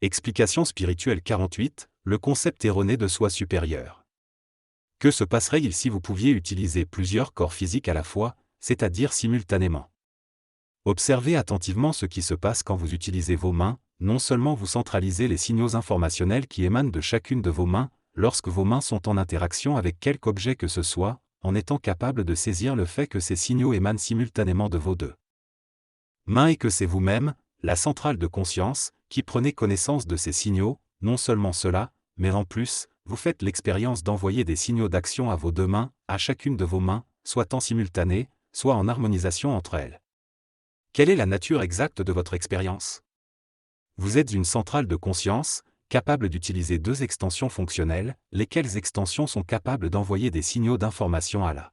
Explication spirituelle 48, le concept erroné de soi supérieur. Que se passerait-il si vous pouviez utiliser plusieurs corps physiques à la fois, c'est-à-dire simultanément? Observez attentivement ce qui se passe quand vous utilisez vos mains. Non seulement vous centralisez les signaux informationnels qui émanent de chacune de vos mains, lorsque vos mains sont en interaction avec quelque objet que ce soit, en étant capable de saisir le fait que ces signaux émanent simultanément de vos deux mains et que c'est vous-même, la centrale de conscience, qui prenez connaissance de ces signaux. Non seulement cela, mais en plus, vous faites l'expérience d'envoyer des signaux d'action à vos deux mains, à chacune de vos mains, soit en simultané, soit en harmonisation entre elles. Quelle est la nature exacte de votre expérience? Vous êtes une centrale de conscience, capable d'utiliser deux extensions fonctionnelles, lesquelles extensions sont capables d'envoyer des signaux d'information à la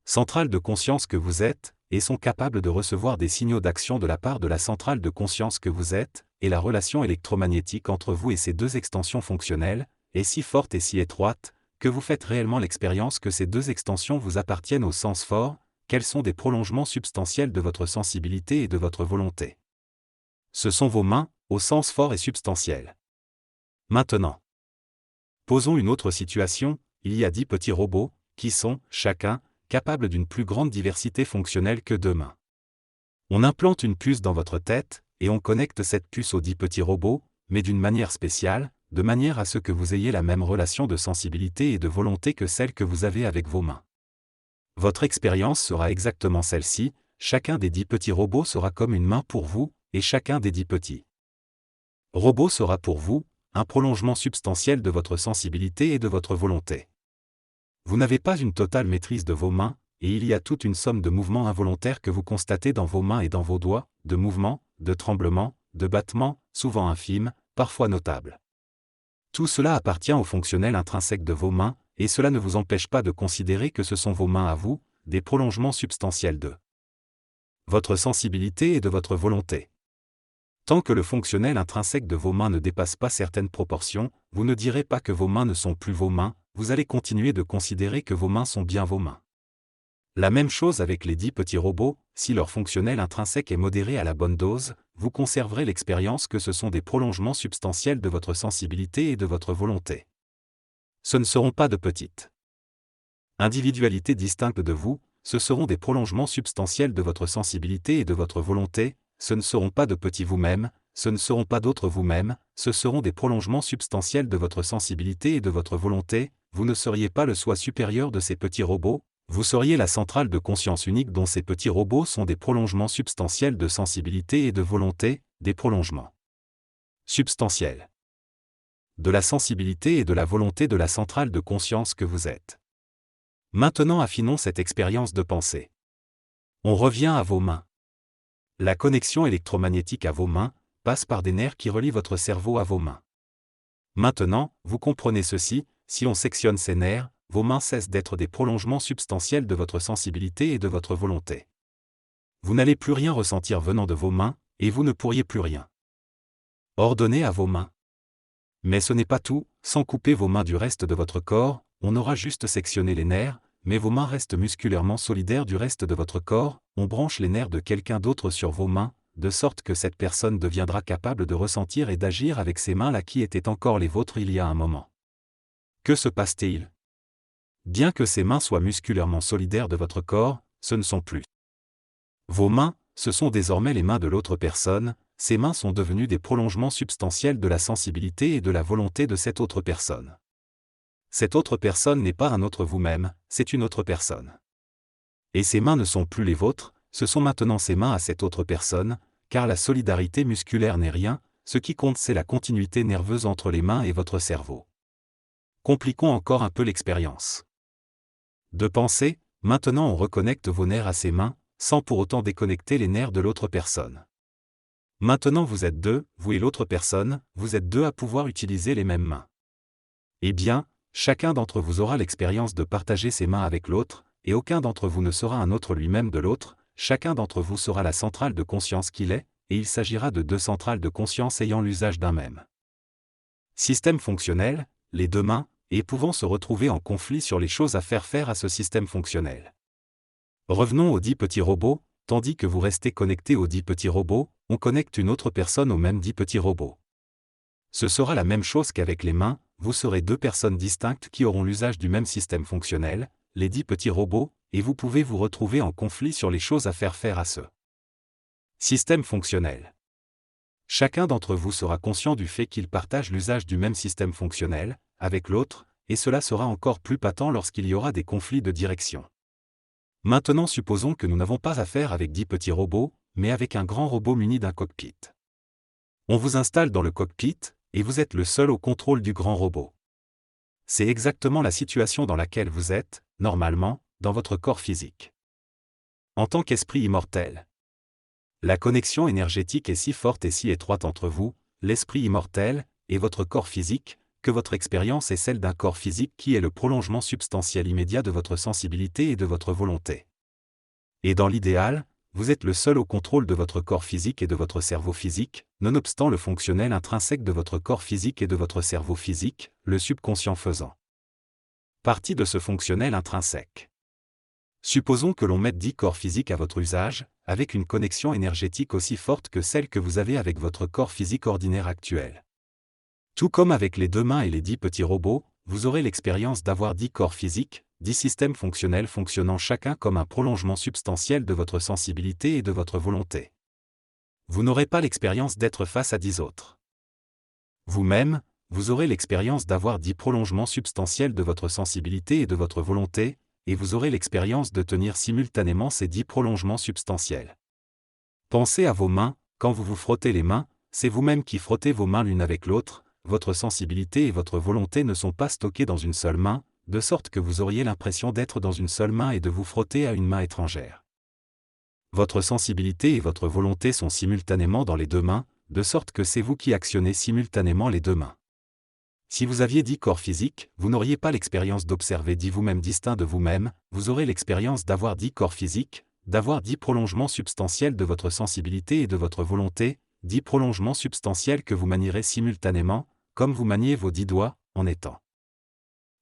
centrale de conscience que vous êtes, et sont capables de recevoir des signaux d'action de la part de la centrale de conscience que vous êtes, et la relation électromagnétique entre vous et ces deux extensions fonctionnelles est si forte et si étroite, que vous faites réellement l'expérience que ces deux extensions vous appartiennent au sens fort, qu'elles sont des prolongements substantiels de votre sensibilité et de votre volonté. Ce sont vos mains, au sens fort et substantiel. Maintenant, posons une autre situation. Il y a 10 petits robots, qui sont, chacun, capables d'une plus grande diversité fonctionnelle que deux mains. On implante une puce dans votre tête, et on connecte cette puce aux 10 petits robots, mais d'une manière spéciale, de manière à ce que vous ayez la même relation de sensibilité et de volonté que celle que vous avez avec vos mains. Votre expérience sera exactement celle-ci. Chacun des 10 petits robots sera comme une main pour vous, et chacun des 10 petits robots sera pour vous, un prolongement substantiel de votre sensibilité et de votre volonté. Vous n'avez pas une totale maîtrise de vos mains, et il y a toute une somme de mouvements involontaires que vous constatez dans vos mains et dans vos doigts, de mouvements, de tremblements, de battements, souvent infimes, parfois notables. Tout cela appartient au fonctionnel intrinsèque de vos mains, et cela ne vous empêche pas de considérer que ce sont vos mains à vous, des prolongements substantiels de votre sensibilité et de votre volonté. Tant que le fonctionnel intrinsèque de vos mains ne dépasse pas certaines proportions, vous ne direz pas que vos mains ne sont plus vos mains, vous allez continuer de considérer que vos mains sont bien vos mains. La même chose avec les 10 petits robots, si leur fonctionnel intrinsèque est modéré à la bonne dose, vous conserverez l'expérience que ce sont des prolongements substantiels de votre sensibilité et de votre volonté. Ce ne seront pas de petites individualités distinctes de vous, ce seront des prolongements substantiels de votre sensibilité et de votre volonté. Ce ne seront pas de petits vous-même, ce ne seront pas d'autres vous-même, ce seront des prolongements substantiels de votre sensibilité et de votre volonté. Vous ne seriez pas le soi supérieur de ces petits robots, vous seriez la centrale de conscience unique dont ces petits robots sont des prolongements substantiels de sensibilité et de volonté, des prolongements substantiels de la sensibilité et de la volonté de la centrale de conscience que vous êtes. Maintenant affinons cette expérience de pensée. On revient à vos mains. La connexion électromagnétique à vos mains passe par des nerfs qui relient votre cerveau à vos mains. Maintenant, vous comprenez ceci, si on sectionne ces nerfs, vos mains cessent d'être des prolongements substantiels de votre sensibilité et de votre volonté. Vous n'allez plus rien ressentir venant de vos mains, et vous ne pourriez plus rien ordonner à vos mains. Mais ce n'est pas tout, sans couper vos mains du reste de votre corps, on aura juste sectionné les nerfs, mais vos mains restent musculairement solidaires du reste de votre corps, on branche les nerfs de quelqu'un d'autre sur vos mains, de sorte que cette personne deviendra capable de ressentir et d'agir avec ces mains-là qui étaient encore les vôtres il y a un moment. Que se passe-t-il? Bien que ces mains soient musculairement solidaires de votre corps, ce ne sont plus vos mains, ce sont désormais les mains de l'autre personne. Ces mains sont devenues des prolongements substantiels de la sensibilité et de la volonté de cette autre personne. Cette autre personne n'est pas un autre vous-même, c'est une autre personne. Et ces mains ne sont plus les vôtres, ce sont maintenant ces mains à cette autre personne, car la solidarité musculaire n'est rien, ce qui compte c'est la continuité nerveuse entre les mains et votre cerveau. Compliquons encore un peu l'expérience de pensée. Maintenant on reconnecte vos nerfs à ces mains, sans pour autant déconnecter les nerfs de l'autre personne. Maintenant vous êtes deux, vous et l'autre personne, vous êtes deux à pouvoir utiliser les mêmes mains. Eh bien, chacun d'entre vous aura l'expérience de partager ses mains avec l'autre, et aucun d'entre vous ne sera un autre lui-même de l'autre, chacun d'entre vous sera la centrale de conscience qu'il est, et il s'agira de deux centrales de conscience ayant l'usage d'un même système fonctionnel, les deux mains, et pouvant se retrouver en conflit sur les choses à faire à ce système fonctionnel. Revenons aux 10 petits robots, tandis que vous restez connecté aux 10 petits robots, on connecte une autre personne aux mêmes 10 petits robots. Ce sera la même chose qu'avec les mains, vous serez deux personnes distinctes qui auront l'usage du même système fonctionnel, les 10 petits robots, et vous pouvez vous retrouver en conflit sur les choses à faire à ce système fonctionnel. Chacun d'entre vous sera conscient du fait qu'il partage l'usage du même système fonctionnel, avec l'autre, et cela sera encore plus patent lorsqu'il y aura des conflits de direction. Maintenant supposons que nous n'avons pas affaire avec 10 petits robots, mais avec un grand robot muni d'un cockpit. On vous installe dans le cockpit, et vous êtes le seul au contrôle du grand robot. C'est exactement la situation dans laquelle vous êtes, normalement, dans votre corps physique. En tant qu'esprit immortel. La connexion énergétique est si forte et si étroite entre vous, l'esprit immortel, et votre corps physique, que votre expérience est celle d'un corps physique qui est le prolongement substantiel immédiat de votre sensibilité et de votre volonté. Et dans l'idéal, vous êtes le seul au contrôle de votre corps physique et de votre cerveau physique, nonobstant le fonctionnel intrinsèque de votre corps physique et de votre cerveau physique, le subconscient faisant partie de ce fonctionnel intrinsèque. Supposons que l'on mette 10 corps physiques à votre usage, avec une connexion énergétique aussi forte que celle que vous avez avec votre corps physique ordinaire actuel. Tout comme avec les 2 mains et les 10 petits robots, vous aurez l'expérience d'avoir 10 corps physiques, 10 systèmes fonctionnels fonctionnant chacun comme un prolongement substantiel de votre sensibilité et de votre volonté. Vous n'aurez pas l'expérience d'être face à 10 autres. Vous-même, vous aurez l'expérience d'avoir 10 prolongements substantiels de votre sensibilité et de votre volonté, et vous aurez l'expérience de tenir simultanément ces 10 prolongements substantiels. Pensez à vos mains, quand vous vous frottez les mains, c'est vous-même qui frottez vos mains l'une avec l'autre, votre sensibilité et votre volonté ne sont pas stockées dans une seule main, de sorte que vous auriez l'impression d'être dans une seule main et de vous frotter à une main étrangère. Votre sensibilité et votre volonté sont simultanément dans les 2 mains, de sorte que c'est vous qui actionnez simultanément les 2 mains. Si vous aviez 10 corps physiques, vous n'auriez pas l'expérience d'observer 10 vous-même distincts de vous-même, vous aurez l'expérience d'avoir 10 corps physiques, d'avoir 10 prolongements substantiels de votre sensibilité et de votre volonté, 10 prolongements substantiels que vous manierez simultanément, comme vous maniez vos 10 doigts, en étant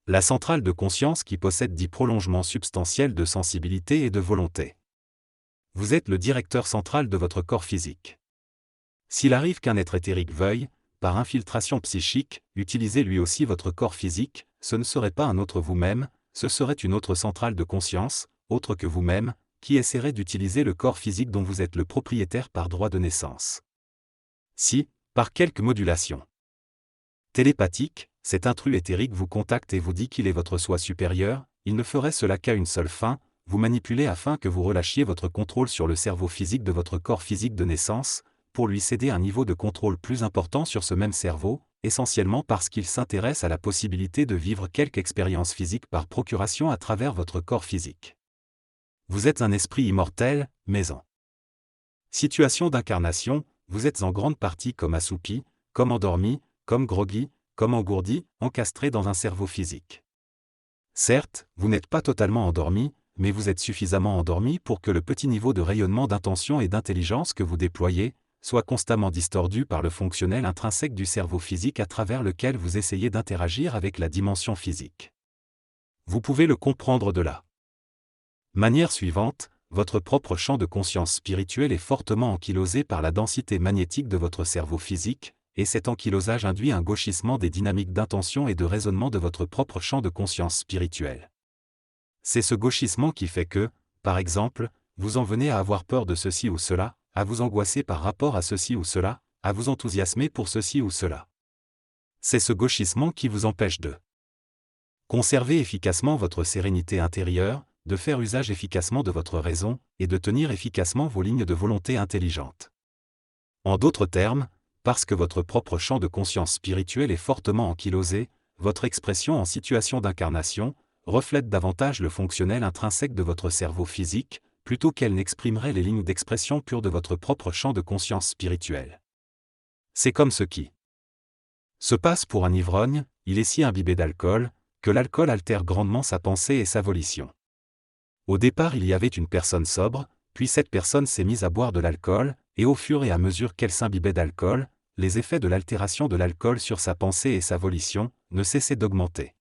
la centrale de conscience qui possède 10 prolongements substantiels de sensibilité et de volonté. Vous êtes le directeur central de votre corps physique. S'il arrive qu'un être éthérique veuille, par infiltration psychique, utiliser lui aussi votre corps physique, ce ne serait pas un autre vous-même, ce serait une autre centrale de conscience, autre que vous-même, qui essaierait d'utiliser le corps physique dont vous êtes le propriétaire par droit de naissance. Si, par quelque modulation télépathique, cet intrus éthérique vous contacte et vous dit qu'il est votre soi supérieur, il ne ferait cela qu'à une seule fin, vous manipuler afin que vous relâchiez votre contrôle sur le cerveau physique de votre corps physique de naissance, pour lui céder un niveau de contrôle plus important sur ce même cerveau, essentiellement parce qu'il s'intéresse à la possibilité de vivre quelque expérience physique par procuration à travers votre corps physique. Vous êtes un esprit immortel, mais en situation d'incarnation, vous êtes en grande partie comme assoupi, comme endormi, comme groggy, comme engourdi, encastré dans un cerveau physique. Certes, vous n'êtes pas totalement endormi, mais vous êtes suffisamment endormi pour que le petit niveau de rayonnement d'intention et d'intelligence que vous déployez, soit constamment distordu par le fonctionnel intrinsèque du cerveau physique à travers lequel vous essayez d'interagir avec la dimension physique. Vous pouvez le comprendre de la manière suivante, votre propre champ de conscience spirituelle est fortement ankylosé par la densité magnétique de votre cerveau physique, et cet ankylosage induit un gauchissement des dynamiques d'intention et de raisonnement de votre propre champ de conscience spirituelle. C'est ce gauchissement qui fait que, par exemple, vous en venez à avoir peur de ceci ou cela, à vous angoisser par rapport à ceci ou cela, à vous enthousiasmer pour ceci ou cela. C'est ce gauchissement qui vous empêche de conserver efficacement votre sérénité intérieure, de faire usage efficacement de votre raison, et de tenir efficacement vos lignes de volonté intelligentes. En d'autres termes, parce que votre propre champ de conscience spirituelle est fortement ankylosé, votre expression en situation d'incarnation reflète davantage le fonctionnel intrinsèque de votre cerveau physique, plutôt qu'elle n'exprimerait les lignes d'expression pures de votre propre champ de conscience spirituelle. C'est comme ce qui se passe pour un ivrogne, il est si imbibé d'alcool, que l'alcool altère grandement sa pensée et sa volition. Au départ il y avait une personne sobre, puis cette personne s'est mise à boire de l'alcool, et au fur et à mesure qu'elle s'imbibait d'alcool, les effets de l'altération de l'alcool sur sa pensée et sa volition ne cessaient d'augmenter.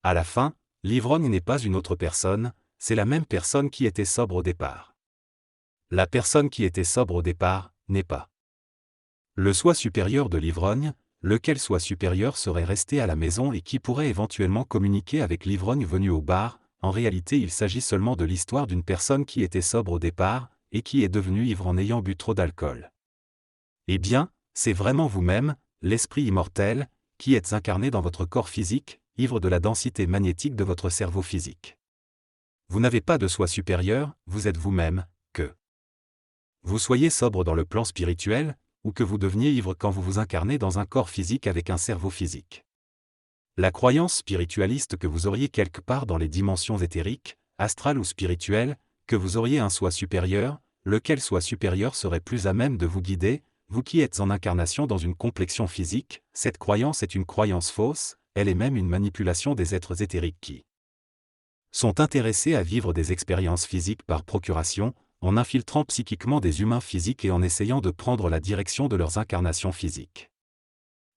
À la fin, l'ivrogne n'est pas une autre personne, c'est la même personne qui était sobre au départ. La personne qui était sobre au départ n'est pas le soi supérieur de l'ivrogne, lequel soi supérieur serait resté à la maison et qui pourrait éventuellement communiquer avec l'ivrogne venu au bar. En réalité, il s'agit seulement de l'histoire d'une personne qui était sobre au départ, et qui est devenue ivre en ayant bu trop d'alcool. Eh bien, c'est vraiment vous-même, l'esprit immortel, qui êtes incarné dans votre corps physique, ivre de la densité magnétique de votre cerveau physique. Vous n'avez pas de soi supérieur, vous êtes vous-même, que vous soyez sobre dans le plan spirituel, ou que vous deveniez ivre quand vous vous incarnez dans un corps physique avec un cerveau physique. La croyance spiritualiste que vous auriez quelque part dans les dimensions éthériques, astrales ou spirituelles, que vous auriez un soi supérieur, lequel soi supérieur serait plus à même de vous guider, vous qui êtes en incarnation dans une complexion physique, cette croyance est une croyance fausse, elle est même une manipulation des êtres éthériques qui sont intéressés à vivre des expériences physiques par procuration, en infiltrant psychiquement des humains physiques et en essayant de prendre la direction de leurs incarnations physiques.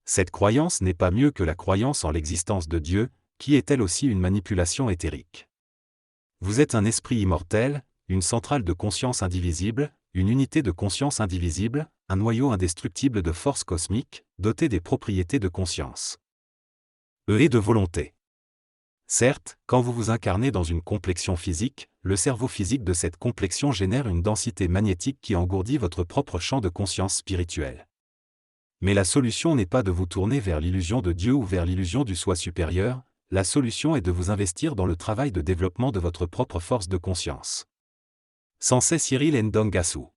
Cette croyance n'est pas mieux que la croyance en l'existence de Dieu, qui est elle aussi une manipulation éthérique. Vous êtes un esprit immortel, une centrale de conscience indivisible, une unité de conscience indivisible, un noyau indestructible de force cosmique, doté des propriétés de conscience et de volonté. Certes, quand vous vous incarnez dans une complexion physique, le cerveau physique de cette complexion génère une densité magnétique qui engourdit votre propre champ de conscience spirituelle. Mais la solution n'est pas de vous tourner vers l'illusion de Dieu ou vers l'illusion du soi supérieur, la solution est de vous investir dans le travail de développement de votre propre force de conscience. Sensei Cyril Ndongasu.